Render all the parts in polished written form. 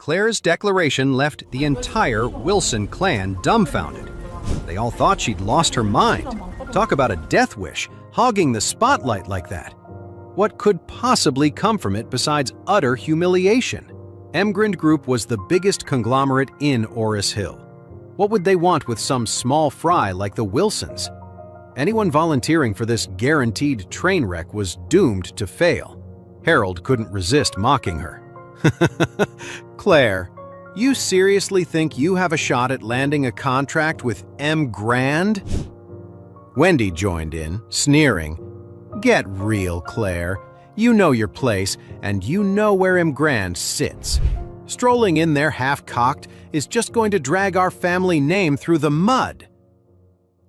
Claire's declaration left the entire Willson clan dumbfounded. They all thought she'd lost her mind. Talk about a death wish, hogging the spotlight like that. What could possibly come from it besides utter humiliation? Emgrand Group was the biggest conglomerate in Oris Hill. What would they want with some small fry like the Willsons? Anyone volunteering for this guaranteed train wreck was doomed to fail. Harold couldn't resist mocking her. Claire, you seriously think you have a shot at landing a contract with Emgrand? Wendy joined in, sneering. Get real, Claire. You know your place, and you know where Emgrand sits. Strolling in there half-cocked is just going to drag our family name through the mud.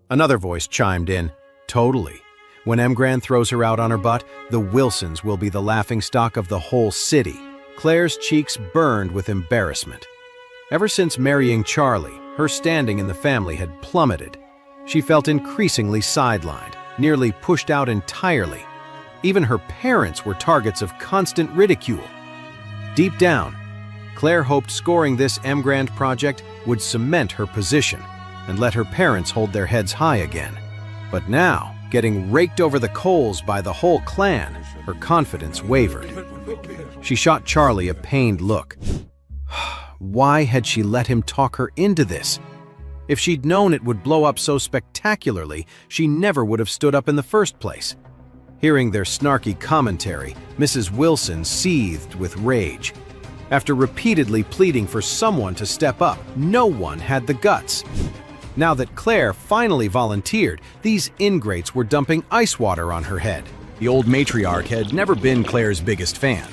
Another voice chimed in. Totally. When Emgrand throws her out on her butt, the Willsons will be the laughingstock of the whole city. Claire's cheeks burned with embarrassment. Ever since marrying Charlie, her standing in the family had plummeted. She felt increasingly sidelined, nearly pushed out entirely. Even her parents were targets of constant ridicule. Deep down, Claire hoped scoring this Emgrand project would cement her position and let her parents hold their heads high again. But now, getting raked over the coals by the whole clan, her confidence wavered. She shot Charlie a pained look. Why had she let him talk her into this? If she'd known it would blow up so spectacularly, she never would have stood up in the first place. Hearing their snarky commentary, Mrs. Willson seethed with rage. After repeatedly pleading for someone to step up, no one had the guts. Now that Claire finally volunteered, these ingrates were dumping ice water on her head. The old matriarch had never been Claire's biggest fan,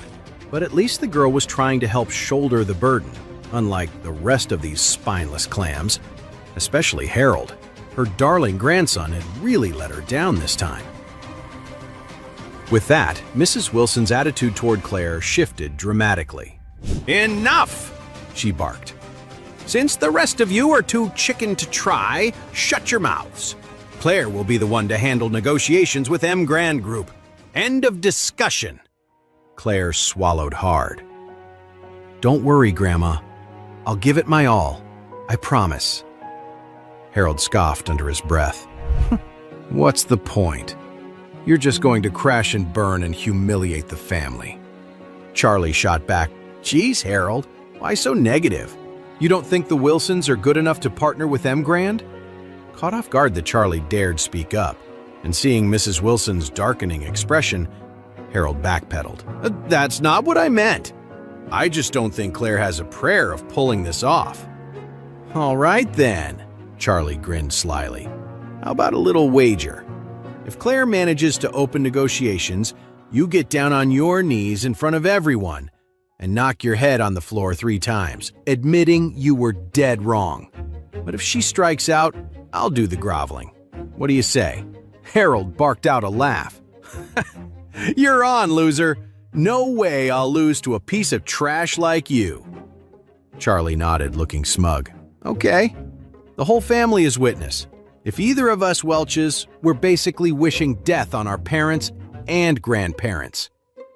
but at least the girl was trying to help shoulder the burden, unlike the rest of these spineless clams. Especially Harold. Her darling grandson had really let her down this time. With that, Mrs. Wilson's attitude toward Claire shifted dramatically. Enough! She barked. Since the rest of you are too chicken to try, shut your mouths. Claire will be the one to handle negotiations with Emgrand Group. End of discussion. Claire swallowed hard. Don't worry, Grandma. I'll give it my all. I promise. Harold scoffed under his breath. What's the point? You're just going to crash and burn and humiliate the family. Charlie shot back. Geez, Harold, why so negative? You don't think the Willsons are good enough to partner with Emgrand? Caught off guard that Charlie dared speak up, and seeing Mrs. Wilson's darkening expression, Harold backpedaled. That's not what I meant. I just don't think Claire has a prayer of pulling this off. All right then. Charlie grinned slyly. How about a little wager? If Claire manages to open negotiations, you get down on your knees in front of everyone and knock your head on the floor 3 times, admitting you were dead wrong. But if she strikes out, I'll do the groveling. What do you say? Harold barked out a laugh. You're on, loser. No way I'll lose to a piece of trash like you. Charlie nodded, looking smug. Okay. The whole family is witness. If either of us welches, we're basically wishing death on our parents and grandparents.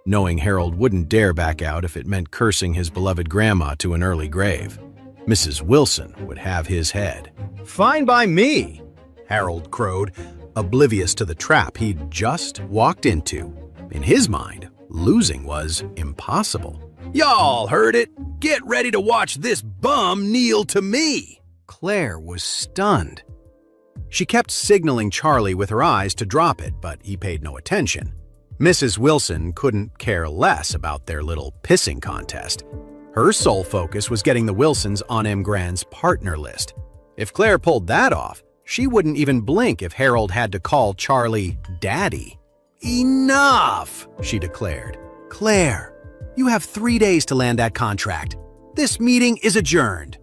Knowing Harold wouldn't dare back out if it meant cursing his beloved grandma to an early grave. Mrs. Wilson would have his head. Fine by me, Harold crowed, oblivious to the trap he'd just walked into. In his mind, losing was impossible. Y'all heard it. Get ready to watch this bum kneel to me. Claire was stunned. She kept signaling Charlie with her eyes to drop it, but he paid no attention. Mrs. Willson couldn't care less about their little pissing contest. Her sole focus was getting the Willsons on Emgrand's partner list. If Claire pulled that off, she wouldn't even blink if Harold had to call Charlie Daddy. Enough, she declared. Claire, you have 3 days to land that contract. This meeting is adjourned.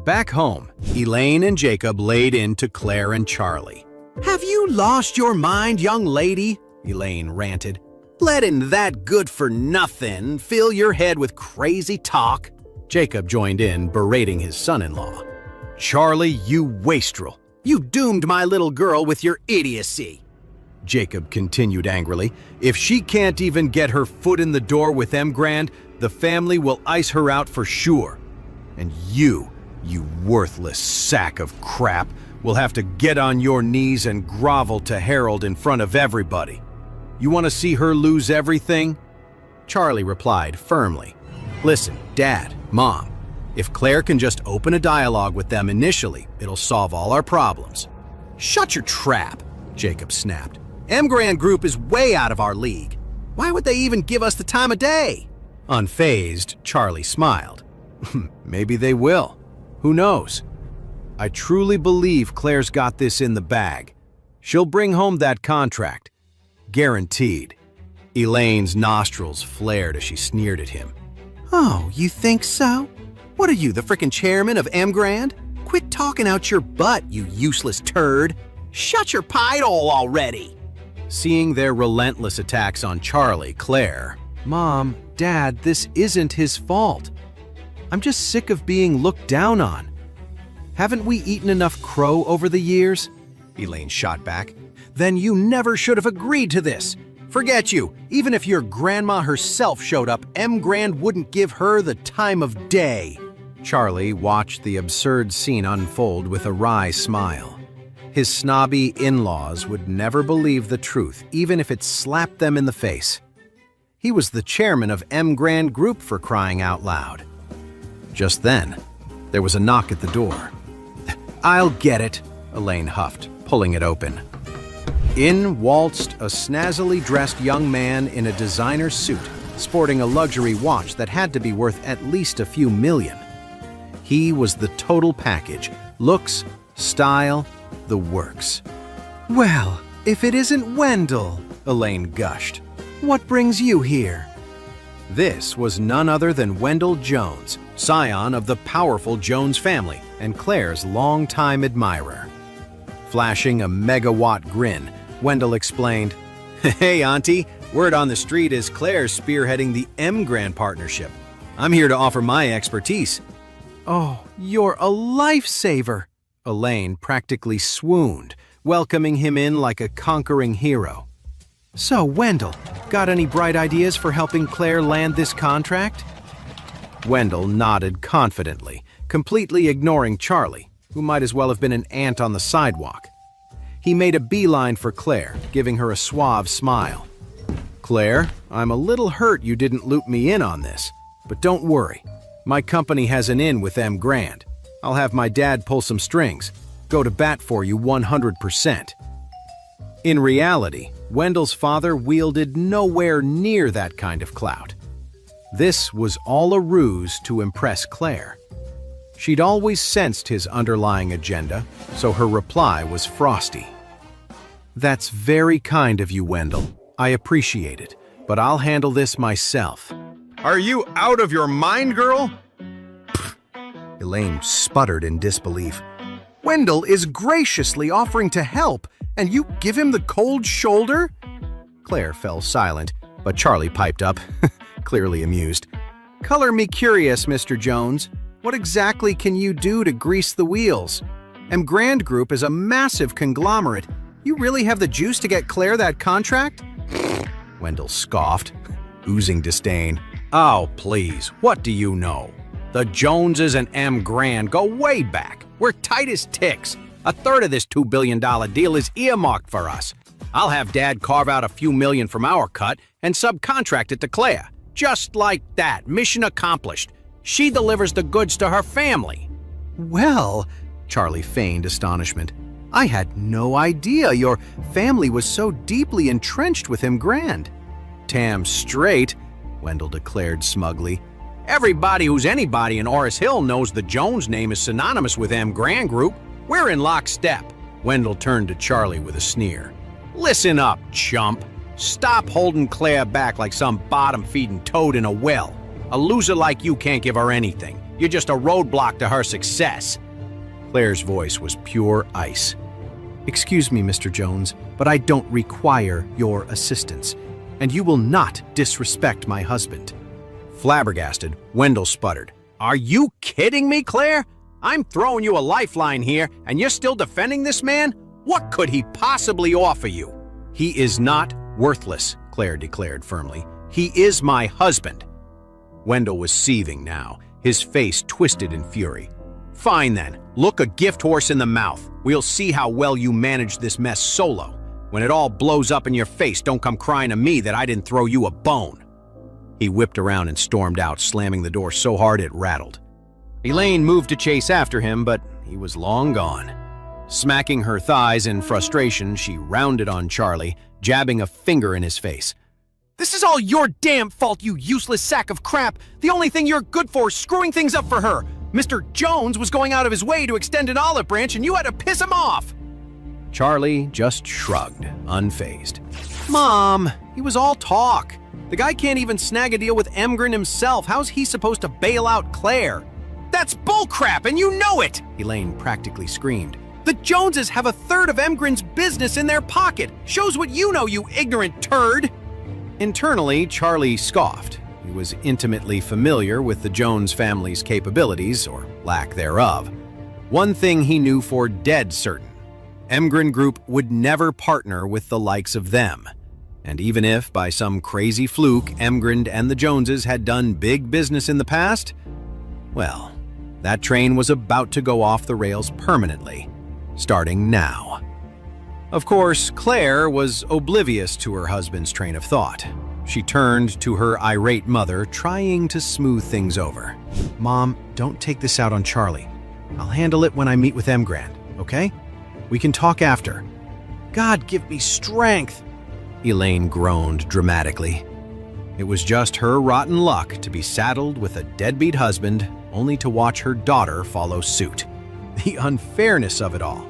Back home, Elaine and Jacob laid into Claire and Charlie. Have you lost your mind, young lady? Elaine ranted. Letting that good-for-nothing fill your head with crazy talk. Jacob joined in, berating his son-in-law. Charlie, you wastrel. You doomed my little girl with your idiocy. Jacob continued angrily. "If she can't even get her foot in the door with M. Grand, the family will ice her out for sure. And you worthless sack of crap, will have to get on your knees and grovel to Harold in front of everybody. You want to see her lose everything?" Charlie replied firmly. "Listen, Dad, Mom, if Claire can just open a dialogue with them initially, it'll solve all our problems." "Shut your trap," Jacob snapped. "M. Grand Group is way out of our league. Why would they even give us the time of day?" Unfazed, Charlie smiled. "Maybe they will. Who knows? I truly believe Claire's got this in the bag. She'll bring home that contract. Guaranteed." Elaine's nostrils flared as she sneered at him. "Oh, you think so? What are you, the frickin' chairman of M. Grand? Quit talking out your butt, you useless turd. Shut your pie hole already." Seeing their relentless attacks on Charlie, Claire, "Mom, Dad, this isn't his fault. I'm just sick of being looked down on. Haven't we eaten enough crow over the years?" Elaine shot back. "Then you never should have agreed to this. Forget you. Even if your grandma herself showed up, M. Grand wouldn't give her the time of day." Charlie watched the absurd scene unfold with a wry smile. His snobby in-laws would never believe the truth, even if it slapped them in the face. He was the chairman of M. Grand Group, for crying out loud. Just then, there was a knock at the door. "I'll get it," Elaine huffed, pulling it open. In waltzed a snazzily dressed young man in a designer suit, sporting a luxury watch that had to be worth at least a few million. He was the total package: looks, style, the works. "Well, if it isn't Wendell," Elaine gushed. "What brings you here?" This was none other than Wendell Jones, scion of the powerful Jones family and Claire's longtime admirer. Flashing a megawatt grin, Wendell explained, "Hey, Auntie, word on the street is Claire's spearheading the M. Grand partnership. I'm here to offer my expertise." "Oh, you're a lifesaver!" Elaine practically swooned, welcoming him in like a conquering hero. "So, Wendell, got any bright ideas for helping Claire land this contract?" Wendell nodded confidently, completely ignoring Charlie, who might as well have been an ant on the sidewalk. He made a beeline for Claire, giving her a suave smile. "Claire, I'm a little hurt you didn't loop me in on this, but don't worry. My company has an in with M. Grand. I'll have my dad pull some strings, go to bat for you 100%. In reality, Wendell's father wielded nowhere near that kind of clout. This was all a ruse to impress Claire. She'd always sensed his underlying agenda, so her reply was frosty. "That's very kind of you, Wendell. I appreciate it, but I'll handle this myself." "Are you out of your mind, girl?" Elaine sputtered in disbelief. "Wendell is graciously offering to help, and you give him the cold shoulder?" Claire fell silent, but Charlie piped up, clearly amused. "Color me curious, Mr. Jones. What exactly can you do to grease the wheels? M. Grand Group is a massive conglomerate. You really have the juice to get Claire that contract?" Wendell scoffed, oozing disdain. "Oh, please, what do you know? The Joneses and M. Grand go way back. We're tight as ticks. A third of this $2 billion deal is earmarked for us. I'll have Dad carve out a few million from our cut and subcontract it to Claire. Just like that, mission accomplished. She delivers the goods to her family." "Well," Charlie feigned astonishment, "I had no idea your family was so deeply entrenched with M. Grand." "Damn straight," Wendell declared smugly. "Everybody who's anybody in Oris Hill knows the Jones name is synonymous with M. Grand Group. We're in lockstep." Wendell turned to Charlie with a sneer. "Listen up, chump. Stop holding Claire back like some bottom-feeding toad in a well. A loser like you can't give her anything. You're just a roadblock to her success." Claire's voice was pure ice. "Excuse me, Mr. Jones, but I don't require your assistance, and you will not disrespect my husband." Flabbergasted, Wendell sputtered. "Are you kidding me, Claire? I'm throwing you a lifeline here, and you're still defending this man? What could he possibly offer you?" He is not worthless, Claire declared firmly. He is my husband. Wendell was seething now, his face twisted in fury. Fine then, look a gift horse in the mouth. We'll see how well you manage this mess solo. When it all blows up in your face, don't come crying to me that I didn't throw you a bone. He whipped around and stormed out, slamming the door so hard it rattled. Elaine moved to chase after him, but he was long gone. Smacking her thighs in frustration, she rounded on Charlie, jabbing a finger in his face. This is all your damn fault, you useless sack of crap. The only thing you're good for is screwing things up for her. Mr. Jones was going out of his way to extend an olive branch and you had to piss him off. Charlie just shrugged, unfazed. Mom, he was all talk. The guy can't even snag a deal with Emgren himself. How's he supposed to bail out Claire? That's bullcrap, and you know it! Elaine practically screamed. The Joneses have a third of Emgren's business in their pocket. Shows what you know, you ignorant turd! Internally, Charlie scoffed. He was intimately familiar with the Jones family's capabilities, or lack thereof. One thing he knew for dead certain. Emgren Group would never partner with the likes of them. And even if, by some crazy fluke, Emgren and the Joneses had done big business in the past, well, that train was about to go off the rails permanently, starting now. Of course, Claire was oblivious to her husband's train of thought. She turned to her irate mother, trying to smooth things over. Mom, don't take this out on Charlie. I'll handle it when I meet with Emgren, okay? We can talk after. God, give me strength, Elaine groaned dramatically. It was just her rotten luck to be saddled with a deadbeat husband, only to watch her daughter follow suit. The unfairness of it all.